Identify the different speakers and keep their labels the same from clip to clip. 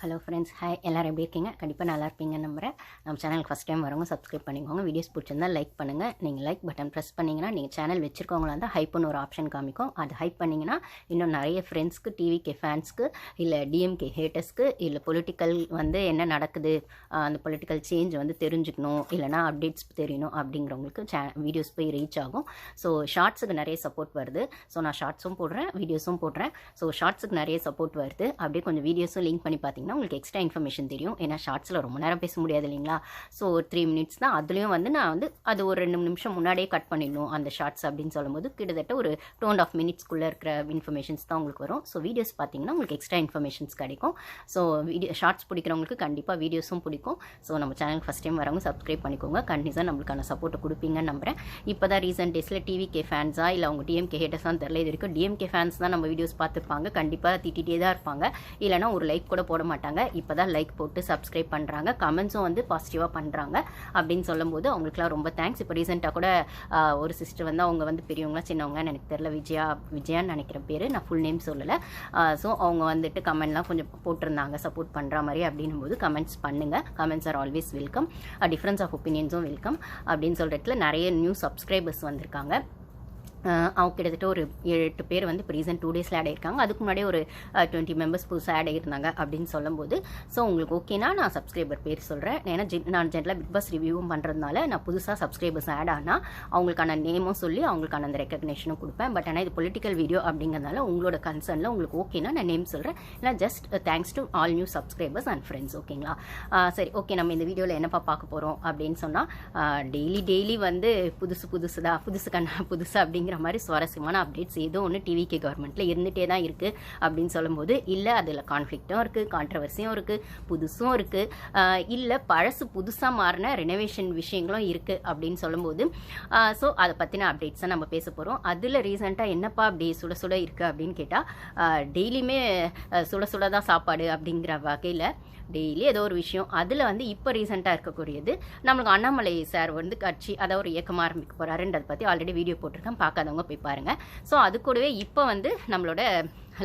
Speaker 1: Hello friends, hi. எல்லோரும் எப்படி இருக்கீங்க? கண்டிப்பாக நல்லா இருப்பீங்கன்னு நம்புகிறேன். நம்ம சேனலுக்கு ஃபஸ்ட் டைம் வரவங்க சப்ஸ்கிரைப் பண்ணிக்கோங்க. வீடியோஸ் பிடிச்சிருந்தால் லைக் பண்ணுங்கள். நீங்கள் லைக் பட்டன் ப்ரெஸ் பண்ணிங்கன்னா நீங்கள் சேனல் வச்சுருக்கவங்களா இருந்தால் ஹைப்புன்னு ஒரு ஆப்ஷன் காமிக்கும். அது ஹைப் பண்ணிங்கன்னா இன்னும் நிறைய ஃப்ரெண்ட்ஸ்க்கு, டிவிகே ஃபேன்ஸ்க்கு, இல்லை டிஎம்கே ஹேட்டர்ஸ்க்கு, இல்லை பொலிட்டிக்கல் என்ன நடக்குது, அந்த பொலிட்டிக்கல் சேஞ்ச் தெரிஞ்சுக்கணும், இல்லைனா அப்டேட்ஸ் தெரியணும் அப்படிங்கிறவங்களுக்கு வீடியோஸ் போய் ரீச் ஆகும். ஸோ ஷார்ட்ஸுக்கு நிறைய சப்போர்ட் வருது. ஸோ நான் ஷார்ட்ஸும் போடுறேன், வீடியோஸும் போடுறேன். ஸோ ஷார்ட்ஸுக்கு நிறைய சப்போர்ட் வருது. அப்படியே கொஞ்சம் வீடியோஸும் லிங்க் பண்ணி பார்த்தீங்கன்னா உங்களுக்கு எக்ஸ்ட்ரா இன்ஃபர்மேஷன் தெரியும். ஏன்னா ஷார்ட்ஸில் ரொம்ப நேரம் பேச முடியாது இல்லைங்களா? ஸோ ஒரு 3 மினிட்ஸ் தான். அதுலேயும் நான் அது ஒரு 2 நிமிஷம் முன்னாடியே கட் பண்ணிடணும் அந்த ஷார்ட்ஸ் அப்படின்னு சொல்லும்போது கிட்டத்தட்ட ஒரு 2.5 மினிட்ஸ்க்குள்ளே இருக்கிற இன்ஃபர்மேஷன்ஸ் தான் உங்களுக்கு வரும். ஸோ வீடியோஸ் பார்த்தீங்கன்னா உங்களுக்கு எக்ஸ்ட்ரா இன்ஃபர்மேஷன்ஸ் கிடைக்கும். ஸோ ஷார்ட்ஸ் பிடிக்கிறவங்களுக்கு கண்டிப்பாக வீடியோஸும் பிடிக்கும். ஸோ நம்ம சேனலுக்கு ஃபஸ்ட் டைம் வரவங்க சப்ஸ்கிரைப் பண்ணிக்கோங்க. கண்டிப்பாக நம்மளுக்கான சப்போர்ட்டை கொடுப்பீங்கன்னு நம்புகிறேன். இப்போ தான் ரீசெண்ட் டேஸில் டிவிகே ஃபேன்ஸா இல்லை அவங்க டிஎம்கே ஹேட்டர்ஸான்னு தெரியல. இது வரைக்கும் டிஎம்கே ஃபேன்ஸ் தான் நம்ம வீடியோஸ் பார்த்துருப்பாங்க. கண்டிப்பாக திட்டிகிட்டே தான் இருப்பாங்க, இல்லைனா ஒரு லைக் கூட போட மாட்டாங்க. இப்போ தான் லைக் போட்டு சப்ஸ்கிரைப் பண்ணுறாங்க, கமெண்ட்ஸும் பாசிட்டிவாக பண்ணுறாங்க அப்படின்னு சொல்லும்போது அவங்களுக்குலாம் ரொம்ப தேங்க்ஸ். இப்போ ரீசெண்டாக கூட ஒரு சிஸ்டர் அவங்க பெரியவங்களா சின்னவங்களான்னு எனக்கு தெரியல, விஜயான்னு நினைக்கிற பேர், நான் ஃபுல் நேம் சொல்லலை. ஸோ அவங்க கமெண்ட்லாம் கொஞ்சம் போட்டிருந்தாங்க சப்போர்ட் பண்ணுற மாதிரி. அப்படின்னும் போது கமெண்ட்ஸ் பண்ணுங்கள். Comments are always welcome. Difference of ஒப்பீனியன்ஸும் வெல்கம் அப்படின்னு சொல்கிறதுல நிறைய நியூ சப்ஸ்கிரைபர்ஸ் வந்திருக்காங்க. அவங்க கிட்டத்தட்ட ஒரு 7-8 பேர் இப்போ ரீசெண்ட் 2 டேஸில் ஆட் ஆகிருக்காங்க. அதுக்கு முன்னாடியே ஒரு 20 மெம்பர்ஸ் புதுசாக ஆட் ஆகிருந்தாங்க அப்படின்னு சொல்லும்போது, ஸோ உங்களுக்கு ஓகேனா நான் சப்ஸ்கிரைபர் பேர் சொல்கிறேன். ஏன்னா நான் ஜென்ரலாக பிக் பாஸ் ரிவ்யூவும் பண்ணுறதுனால நான் புதுசாக சப்ஸ்கிரைபர்ஸ் ஆட் ஆனால் அவங்களுக்கான நேமும் சொல்லி அவங்களுக்கான அந்த ரெக்கக்னேஷனும் கொடுப்பேன். பட் ஆனால் இது பொலிட்டிக்கல் வீடியோ அப்படிங்கிறதுனால உங்களோட கன்சர்னில் உங்களுக்கு ஓகேனா நான் நேம் சொல்கிறேன். இல்லை just thanks to all new subscribers and friends. ஓகேங்களா? சரி, ஓகே. நம்ம இந்த வீடியோவில் என்னப்பா பார்க்க போகிறோம் அப்படின்னு சொன்னால், டெய்லி புதுசு அப்படிங்கிற மாதிரி சுவாரஸ்யமான அப்டேட்ஸ் ஏதோ ஒன்று டிவிகே கவர்மெண்ட்டில் இருந்துகிட்டே தான் இருக்குது அப்படின்னு சொல்லும்போது, இல்லை அதில் கான்ஃப்ளிக்ட்டும் இருக்குது, கான்ட்ரவர்சியும் இருக்குது, புதுசும் இருக்குது, இல்லை பழசு புதுசாக மாறின ரெனோவேஷன் விஷயங்களும் இருக்குது அப்படின்னு சொல்லும்போது, ஸோ அதை பற்றின அப்டேட்ஸை நம்ம பேச போகிறோம். அதில் ரீசெண்டாக என்னப்பா அப்படி சுட சுட இருக்குது அப்படின்னு கேட்டால், டெய்லியுமே சுட தான் சாப்பாடு அப்படிங்கிற வகையில் டெய்லி ஏதோ ஒரு விஷயம். அதில் இப்போ ரீசெண்டாக இருக்கக்கூடியது நம்மளுக்கு அண்ணாமலை சார் கட்சி அதாவது ஒரு இயக்கமாக ஆரம்பிக்க போகிறாருன்றதை பற்றி ஆல்ரெடி வீடியோ போட்டிருக்கேன், பார்க்காதவங்க போய் பாருங்கள். ஸோ அது கூடவே இப்போ நம்மளோட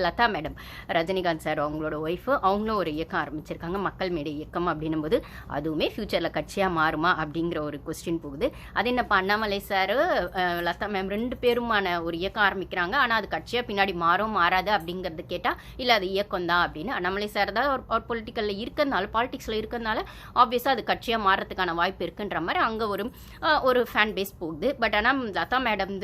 Speaker 1: லதா மேடம், ரஜினிகாந்த் சார் அவங்களோட ஒய்ஃபு, அவங்களும் ஒரு இயக்கம் ஆரம்பிச்சிருக்காங்க, மக்கள் மேடை இயக்கம் அப்படின்னும்போது அதுவுமே ஃப்யூச்சரில் கட்சியாக மாறுமா அப்படிங்கிற ஒரு கொஸ்டின் போகுது. அது என்னப்பா அண்ணாமலை சார் லதா மேம் 2 பேருமான ஒரு இயக்கம் ஆரம்பிக்கிறாங்க, ஆனால் அது கட்சியாக பின்னாடி மாறாது அப்படிங்கிறது கேட்டால் இல்லை அது இயக்கம் தான் அப்படின்னு. அண்ணாமலை சார் தான் ஒரு பொலிட்டிக்கலில் இருக்கிறதுனால, பாலிடிக்ஸில் இருக்கிறதுனால ஆப்வியஸாக அது கட்சியாக மாறுறதுக்கான வாய்ப்பு இருக்குன்ற மாதிரி அங்கே ஒரு ஃபேன் பேஸ் போகுது. பட் ஆனால் லதா மேடம்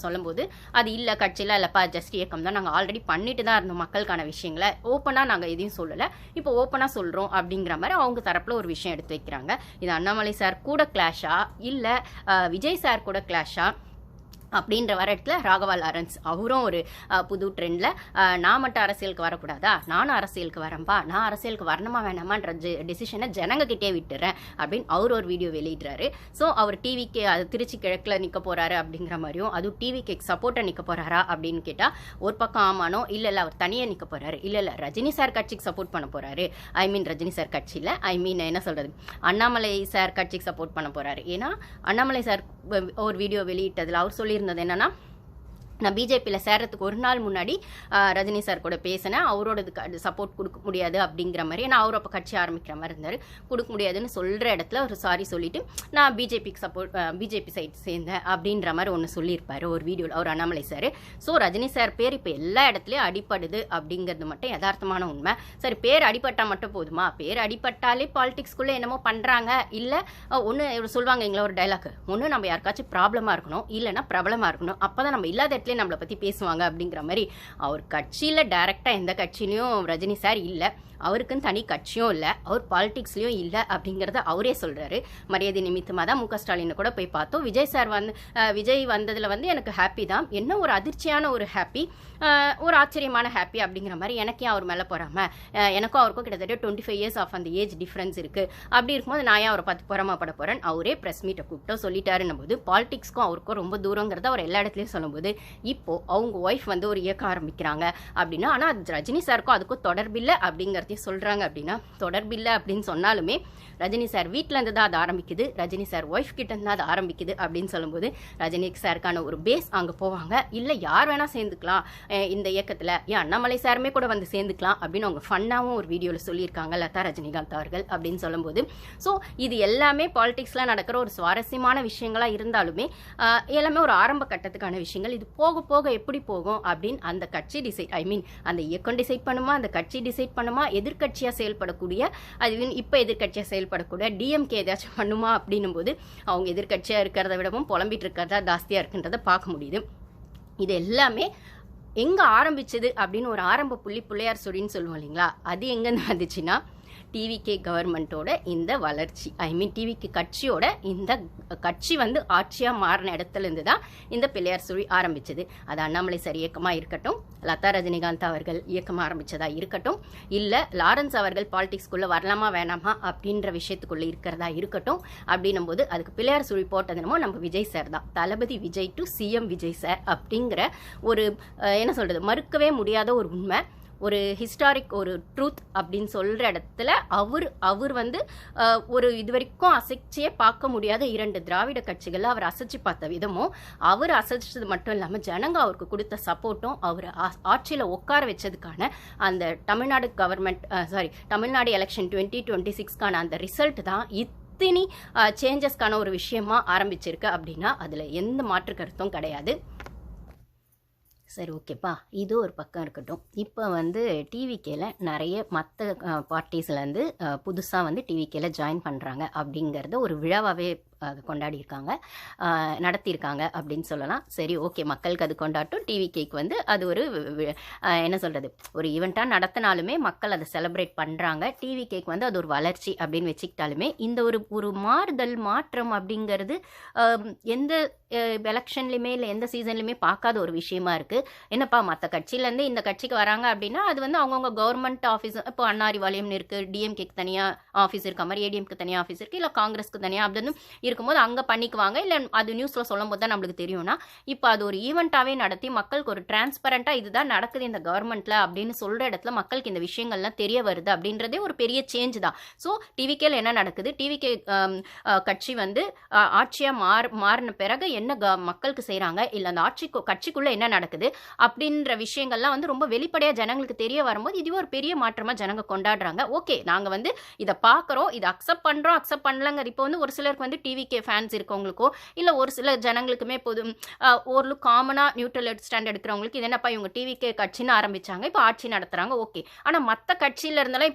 Speaker 1: சொல்லும்போது அது இல்லை கட்சியில் இல்லைப்பா ஜஸ்ட் இயக்கம் தான், நாங்கள் ஆல்ரெடி பண்ணிட்டு தான் இருந்தோம் மக்களுக்கான விஷயங்களை, ஓப்பனாக நாங்கள் எதையும் சொல்லலை, இப்போ ஓப்பனாக சொல்கிறோம் அப்படிங்கிற மாதிரி அவங்க தரப்பில் ஒரு விஷயம் எடுத்து வைக்கிறாங்க. இது அண்ணாமலை சார் கூட கிளாஷா இல்லை விஜய் சார் கூட கிளாஷா அப்படின்ற வர இடத்துல ராகவா லாரன்ஸ் அவரும் ஒரு புது ட்ரெண்டில், நான் மட்டும் அரசியலுக்கு வரக்கூடாதா, நானும் அரசியலுக்கு வரேன்ப்பா, நான் அரசியலுக்கு வரணுமா வேணாமான்ற டெசிஷனை ஜனங்ககிட்டே விட்டுறேன் அப்படின்னு அவர் ஒரு வீடியோ வெளியிடுறாரு. ஸோ அவர் டிவிக்கு அது திருச்சி கிழக்கில் நிற்க போகிறாரு அப்படிங்கிற மாதிரியும், அதுவும் டிவிக்கு சப்போர்ட்டாக நிற்க போகிறாரா அப்படின்னு கேட்டால் ஒரு பக்கம் ஆமானோ, இல்லை அவர் தனியாக நிற்க போகிறாரு, இல்லை ரஜினி சார் கட்சிக்கு சப்போர்ட் பண்ண போகிறாரு, ரஜினி சார் கட்சியில் என்ன சொல்கிறது அண்ணாமலை சார் கட்சிக்கு சப்போர்ட் பண்ண போகிறாரு. ஏன்னா அண்ணாமலை சார் ஒரு வீடியோ வெளியிட்டதில் அவர் சொல்லியிருந்தது என்னன்னா, நான் பிஜேபியில் சேர்றதுக்கு ஒரு நாள் முன்னாடி ரஜினி சார் கூட பேசினேன், அவரோட சப்போர்ட் கொடுக்க முடியாது அப்படிங்கிற மாதிரி, நான் அவர் அப்போ கட்சி ஆரம்பிக்கிற மாதிரி இருந்தார், கொடுக்க முடியாதுன்னு சொல்கிற இடத்துல ஒரு சாரி சொல்லிவிட்டு நான் பிஜேபி சைட் சேர்ந்தேன் அப்படின்ற மாதிரி ஒன்று சொல்லியிருப்பார் ஒரு வீடியோவில் அவர் Annamalai sir. So Rajini sir பேர் இப்போ எல்லா இடத்துலையும் அடிப்படுது அப்படிங்கிறது மட்டும் யதார்த்தமான உண்மை. சரி, பேர் அடிப்பட்டால் மட்டும் போதுமா? பேர் அடிப்பட்டாலே பாலிடிக்ஸ்குள்ளே என்னமோ பண்ணுறாங்க, இல்லை ஒன்று சொல்லுவாங்க எங்களை ஒரு டைலாக், ஒன்று நம்ம யாருக்காச்சும் ப்ராப்ளமாக இருக்கணும், இல்லைன்னா பிரபலமாக இருக்கணும், அப்போ தான் நம்ம இல்லாத இடத்துல நம்மளை பற்றி பேசுவாங்க அப்படிங்கிற மாதிரி. அவர் கட்சியில் டைரக்டாக எந்த கட்சியிலையும் ரஜினி சார் இல்லை, அவருக்குன்னு தனி கட்சியும் இல்லை, அவர் பாலிடிக்ஸ்லையும் இல்லை அப்படிங்கிறத அவரே சொல்கிறாரு. மரியாதை நிமித்தமாக தான் முக ஸ்டாலினை கூட போய் பார்த்தோம். விஜய் வந்ததில் எனக்கு ஹாப்பி தான், என்ன ஒரு அதிர்ச்சியான ஒரு ஹாப்பி, ஒரு ஆச்சரியமான ஹாப்பி அப்படிங்கிற மாதிரி. எனக்கே அவர் மேலே போகிறாம, எனக்கும் அவருக்கும் கிட்டத்தட்ட 25 இயர்ஸ் ஆஃப் அந்த ஏஜ் டிஃப்ரென்ஸ் இருக்குது. அப்படி இருக்கும்போது நான் ஏன் அவரை பார்த்து பொறாமப்பட போகிறேன்? அவரே ப்ரெஸ் மீட்டை கூப்பிட்டோ சொல்லிட்டாருன்னும் போது பாலிடிக்ஸ்க்கும் அவருக்கும் ரொம்ப தூரங்கிறத அவர் எல்லா இடத்துலையும் சொல்லும்போது இப்போ அவங்க ஒய்ஃப் வந்து ஒரு இயக்கம் ஆரம்பிக்கிறாங்க அப்படின்னா, ஆனால் அது ரஜினி சாருக்கும் அதுக்கும் தொடர்பில்லை அப்படிங்கிறதையும் சொல்கிறாங்க. அப்படின்னா தொடர்பில்லை அப்படின்னு சொன்னாலுமே ரஜினி சார் வீட்டிலேருந்து தான் அது ஆரம்பிக்குது, ரஜினி சார் ஒய்ஃப் கிட்டேருந்து தான் அது ஆரம்பிக்குது அப்படின்னு சொல்லும்போது ரஜினி சாருக்கான ஒரு பேஸ் அங்கே போவாங்க. இல்லை யார் வேணால் சேர்ந்துக்கலாம் இந்த இயக்கத்தில், ஏன் அண்ணாமலை சாருமே கூட வந்து சேர்ந்துக்கலாம் அப்படின்னு அவங்க ஃபன்னாகவும் ஒரு வீடியோவில் சொல்லியிருக்காங்க லதா ரஜினிகாந்த் அவர்கள் அப்படின்னு சொல்லும்போது. ஸோ இது எல்லாமே பாலிடிக்ஸில் நடக்கிற ஒரு சுவாரஸ்யமான விஷயங்களாக இருந்தாலுமே எல்லாமே ஒரு ஆரம்ப கட்டத்துக்கான விஷயங்கள். இது போக போக எப்படி போகும் அப்படின்னு அந்த கட்சி டிசைட், அந்த இயக்கம் டிசைட் பண்ணுமா, அந்த கட்சி டிசைட் பண்ணுமா, எதிர்கட்சியாக செயல்படக்கூடிய அது இப்போ எதிர்கட்சியாக செயல்படக்கூடிய டிஎம்கே ஏதாச்சும் பண்ணுமா அப்படின்னும் போது அவங்க எதிர்கட்சியாக இருக்கிறத விடவும் புலம்பிட்டு இருக்கிறதா ஜாஸ்தியாக இருக்குன்றதை பார்க்க முடியுது. இது எல்லாமே எங்கே ஆரம்பிச்சது அப்படின்னு ஒரு ஆரம்ப புள்ளி பிள்ளையார் சொடின்னு சொல்லுவோம் இல்லைங்களா, அது எங்கேருந்து வந்துச்சுன்னா டிவிகே கவர்மெண்ட்டோட இந்த வளர்ச்சி, டிவிகே கட்சியோட இந்த கட்சி வந்து ஆட்சியாக மாறின இடத்துலேருந்து தான் இந்த பிள்ளையார் சுழி ஆரம்பிச்சது. அது அண்ணாமலை சார் இயக்கமாக இருக்கட்டும், லதா ரஜினிகாந்த் அவர்கள் இயக்கமாக ஆரம்பித்ததா இருக்கட்டும், இல்லை லாரன்ஸ் அவர்கள் பாலிடிக்ஸ்குள்ளே வரலாமா வேணாமா அப்படின்ற விஷயத்துக்குள்ளே இருக்கிறதா இருக்கட்டும், அப்படின்னும் போது அதுக்கு பிள்ளையார் சுழி போட்டதுனமோ நம்ம விஜய் சார் தான். Thalapathy Vijay to CM Vijay sir அப்படிங்கிற ஒரு என்ன சொல்கிறது, மறுக்கவே முடியாத ஒரு உண்மை, ஒரு ஹிஸ்டாரிக் ஒரு ட்ரூத் அப்படின்னு சொல்கிற இடத்துல அவர் வந்து ஒரு இது வரைக்கும் அசைச்சியே பார்க்க முடியாத 2 திராவிட கட்சிகளில் அவர் அசைச்சு பார்த்த விதமும், அவர் அசைச்சது மட்டும் இல்லாமல் ஜனங்க அவருக்கு கொடுத்த சப்போர்ட்டும், அவர் ஆட்சியில் உட்கார வச்சதுக்கான அந்த தமிழ்நாடு கவர்மெண்ட் தமிழ்நாடு எலெக்ஷன் 2026க்கான அந்த ரிசல்ட் தான் இத்தனை சேஞ்சஸ்க்கான ஒரு விஷயமா ஆரம்பிச்சிருக்கு அப்படின்னா அதில் எந்த மாற்று கருத்தும் கிடையாது. சரி, ஓகேப்பா, இது ஒரு பக்கம் இருக்கட்டும். இப்போ வந்து டிவிகேல நிறைய மற்ற பார்ட்டிஸ்லேருந்து புதுசாக வந்து டிவிகேல ஜாயின் பண்ணுறாங்க அப்படிங்கிறத ஒரு விழாவாகவே கொண்டாடியிருக்காங்க, நடத்தியிருக்காங்க அப்படின்னு சொல்லலாம். சரி, ஓகே, மக்களுக்கு அது கொண்டாட்டும், டிவிகேக்கு வந்து அது ஒரு என்ன சொல்கிறது, ஒரு ஈவெண்ட்டாக நடத்தினாலுமே மக்கள் அதை செலிப்ரேட் பண்ணுறாங்க. டிவிகேக்கு வந்து அது ஒரு வளர்ச்சி அப்படின்னு வச்சுக்கிட்டாலுமே இந்த ஒரு மாறுதல் மாற்றம் அப்படிங்கிறது எந்த எலெக்ஷன்லையுமே இல்லை எந்த சீசன்லையுமே பார்க்காத ஒரு விஷயமா இருக்குது. என்னப்பா மற்ற கட்சியிலேருந்து இந்த கட்சிக்கு வராங்க அப்படின்னா அது வந்து அவங்கவுங்க கவர்மெண்ட் ஆஃபீஸ், இப்போ அண்ணா அறிவாலயம்னு இருக்குது, டிஎம்கேக்கு தனியாக ஆஃபீஸ் இருக்க மாதிரி ஏடிஎம்க்கு தனியாக ஆஃபீஸ் இருக்குது, இல்லை காங்கிரஸ்க்கு தனியாக அப்படின்னு இருக்கும்போது அங்கே பண்ணிக்குவாங்க. இல்லை அது நியூஸில் சொல்லும் போது தான் நம்மளுக்கு தெரியும்னா, இப்போ அது ஒரு ஈவெண்ட்டாகவே நடத்தி மக்களுக்கு ஒரு டிரான்ஸ்பரண்ட்டாக இதுதான் நடக்குது இந்த கவர்மெண்ட்டில் அப்படின்னு சொல்கிற இடத்துல மக்களுக்கு இந்த விஷயங்கள்லாம் தெரிய வருது அப்படின்றதே ஒரு பெரிய சேஞ்ச் தான். ஸோ டிவிகேல என்ன நடக்குது, டிவிகே கட்சி வந்து ஆட்சியாக மாறின பிறகு என்ன மக்களுக்கு செய்கிறாங்க, இல்லை அந்த கட்சிக்குள்ளே என்ன நடக்குது அப்படின்ற விஷயங்கள்லாம் வந்து ரொம்ப வெளிப்படையாக ஜனங்களுக்கு தெரிய வரும்போது இதுவே ஒரு பெரிய மாற்றமாக ஜனங்க கொண்டாடுறாங்க. ஓகே, நாங்கள் வந்து இதை பார்க்குறோம், இதை அக்செப்ட் பண்ணுறோம், அக்செப்ட் பண்ணலங்க. இப்போ வந்து ஒரு சிலருக்கு வந்து டிவிகே ஃபேன்ஸ் இருக்கவங்களுக்கோ இல்லை ஒரு சில ஜனங்களுக்குமே ஒரு காமனாக நியூட்ரல் ஸ்டாண்ட் எடுக்கிறவங்களுக்கு இது என்னப்பா இவங்க டிவிகே கட்சின்னு ஆரம்பிச்சாங்க, இப்போ ஆட்சி நடத்துகிறாங்க, ஓகே. ஆனால் மற்ற கட்சியில் இருந்தாலும்